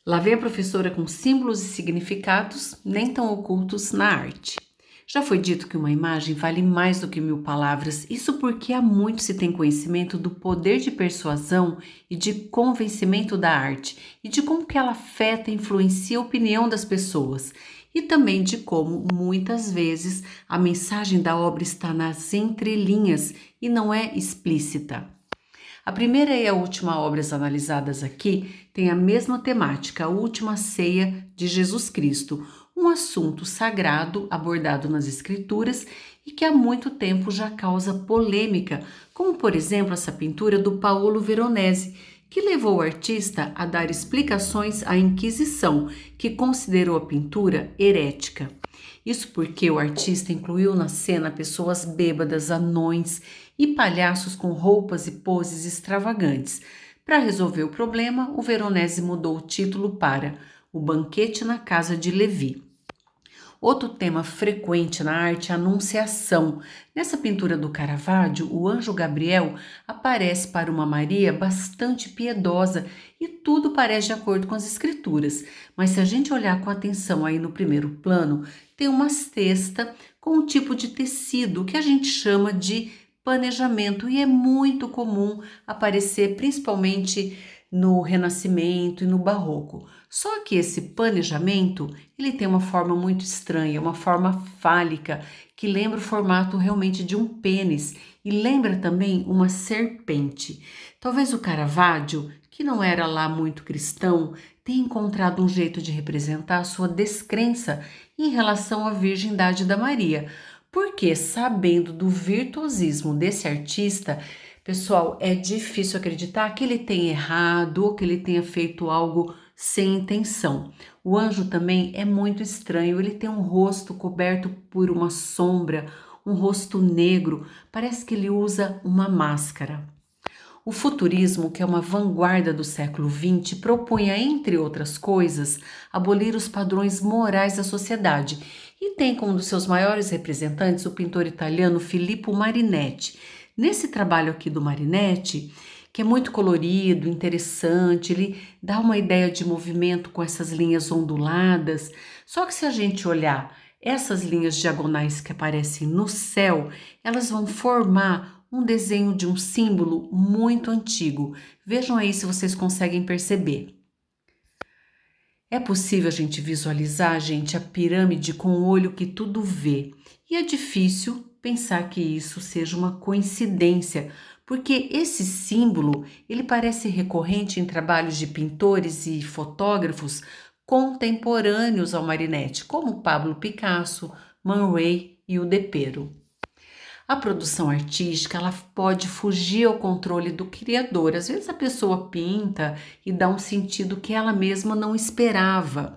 Lá vem a professora com símbolos e significados nem tão ocultos na arte. Já foi dito que uma imagem vale mais do que 1000 palavras, isso porque há muito se tem conhecimento do poder de persuasão e de convencimento da arte, e de como que ela afeta e influencia a opinião das pessoas, e também de como, muitas vezes, a mensagem da obra está nas entrelinhas e não é explícita. A primeira e a última obras analisadas aqui têm a mesma temática, a última ceia de Jesus Cristo, um assunto sagrado abordado nas Escrituras e que há muito tempo já causa polêmica, como por exemplo essa pintura do Paolo Veronese, que levou o artista a dar explicações à Inquisição, que considerou a pintura herética. Isso porque o artista incluiu na cena pessoas bêbadas, anões e palhaços com roupas e poses extravagantes. Para resolver o problema, o Veronese mudou o título para O Banquete na Casa de Levi. Outro tema frequente na arte é a anunciação. Nessa pintura do Caravaggio, o anjo Gabriel aparece para uma Maria bastante piedosa e tudo parece de acordo com as escrituras. Mas se a gente olhar com atenção aí no primeiro plano, tem uma cesta com um tipo de tecido que a gente chama de planejamento e é muito comum aparecer principalmente no Renascimento e no Barroco. Só que esse planejamento, ele tem uma forma muito estranha, uma forma fálica, que lembra o formato realmente de um pênis e lembra também uma serpente. Talvez o Caravaggio, que não era lá muito cristão, tenha encontrado um jeito de representar a sua descrença em relação à virgindade da Maria, porque sabendo do virtuosismo desse artista, pessoal, é difícil acreditar que ele tenha errado ou que ele tenha feito algo sem intenção. O anjo também é muito estranho, ele tem um rosto coberto por uma sombra, um rosto negro, parece que ele usa uma máscara. O futurismo, que é uma vanguarda do século XX, propunha, entre outras coisas, abolir os padrões morais da sociedade e tem como um dos seus maiores representantes o pintor italiano Filippo Marinetti. Nesse trabalho aqui do Marinetti, que é muito colorido, interessante, ele dá uma ideia de movimento com essas linhas onduladas, só que se a gente olhar essas linhas diagonais que aparecem no céu, elas vão formar um desenho de um símbolo muito antigo. Vejam aí se vocês conseguem perceber. É possível a gente visualizar, gente, a pirâmide com o olho que tudo vê. E é difícil pensar que isso seja uma coincidência, porque esse símbolo, ele parece recorrente em trabalhos de pintores e fotógrafos contemporâneos ao Marinetti, como Pablo Picasso, Man Ray e o Depero. A produção artística, ela pode fugir ao controle do criador. Às vezes a pessoa pinta e dá um sentido que ela mesma não esperava.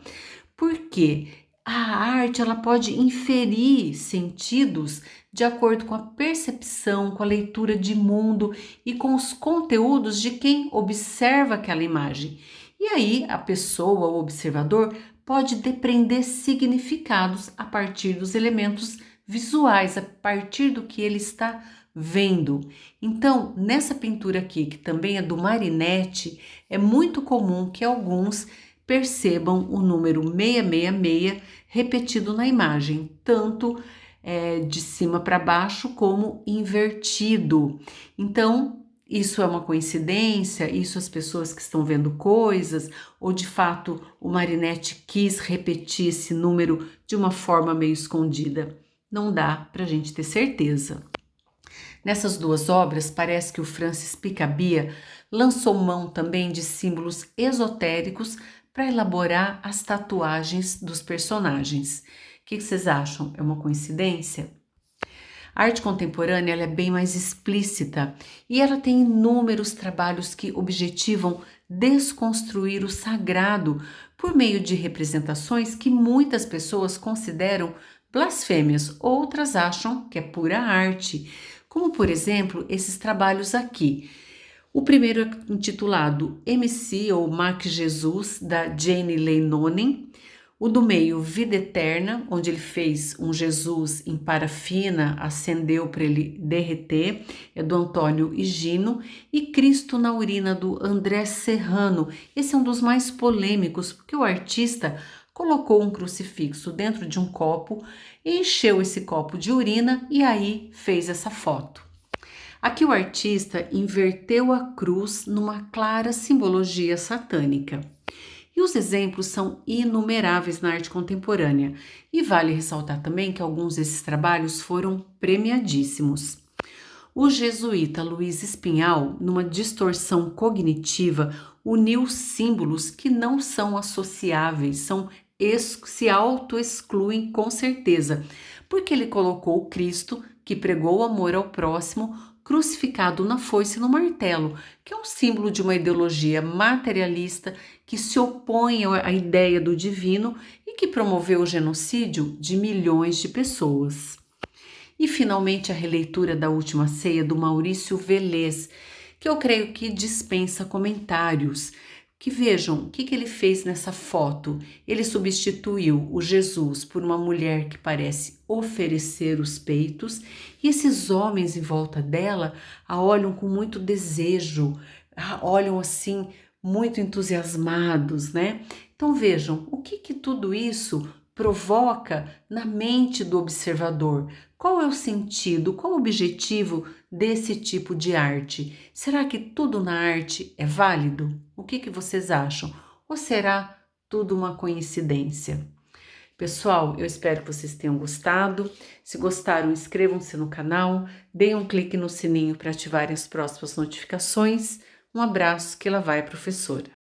Por quê? A arte, ela pode inferir sentidos de acordo com a percepção, com a leitura de mundo e com os conteúdos de quem observa aquela imagem. E aí a pessoa, o observador, pode depreender significados a partir dos elementos visuais, a partir do que ele está vendo. Então, nessa pintura aqui, que também é do Marinetti, é muito comum que alguns percebam o número 666 repetido na imagem, tanto de cima para baixo como invertido. Então, isso é uma coincidência? Isso as pessoas que estão vendo coisas? Ou de fato o Marinetti quis repetir esse número de uma forma meio escondida? Não dá para a gente ter certeza. Nessas duas obras, parece que o Francis Picabia lançou mão também de símbolos esotéricos para elaborar as tatuagens dos personagens. O que vocês acham? É uma coincidência? A arte contemporânea ela é bem mais explícita e ela tem inúmeros trabalhos que objetivam desconstruir o sagrado por meio de representações que muitas pessoas consideram blasfêmias, outras acham que é pura arte, como por exemplo esses trabalhos aqui. O primeiro é intitulado MC ou Mac Jesus, da Jane Leinonen. O do meio, Vida Eterna, onde ele fez um Jesus em parafina, acendeu para ele derreter, é do Antônio Higino. E Cristo na Urina, do André Serrano. Esse é um dos mais polêmicos, porque o artista colocou um crucifixo dentro de um copo, encheu esse copo de urina e aí fez essa foto. Aqui o artista inverteu a cruz numa clara simbologia satânica. E os exemplos são inumeráveis na arte contemporânea, e vale ressaltar também que alguns desses trabalhos foram premiadíssimos. O jesuíta Luiz Espinhal, numa distorção cognitiva, uniu símbolos que não são associáveis, se auto-excluem com certeza, porque ele colocou o Cristo, que pregou o amor ao próximo, crucificado na foice e no martelo, que é um símbolo de uma ideologia materialista que se opõe à ideia do divino e que promoveu o genocídio de milhões de pessoas. E finalmente a releitura da Última Ceia do Maurício Velez, que eu creio que dispensa comentários. Que vejam o que ele fez nessa foto. Ele substituiu o Jesus por uma mulher que parece oferecer os peitos, e esses homens em volta dela a olham com muito desejo, olham assim muito entusiasmados, né? Então vejam o que tudo isso provoca na mente do observador. Qual é o sentido, qual o objetivo desse tipo de arte? Será que tudo na arte é válido? O que vocês acham? Ou será tudo uma coincidência? Pessoal, eu espero que vocês tenham gostado. Se gostaram, inscrevam-se no canal, deem um clique no sininho para ativarem as próximas notificações. Um abraço, que lá vai, professora!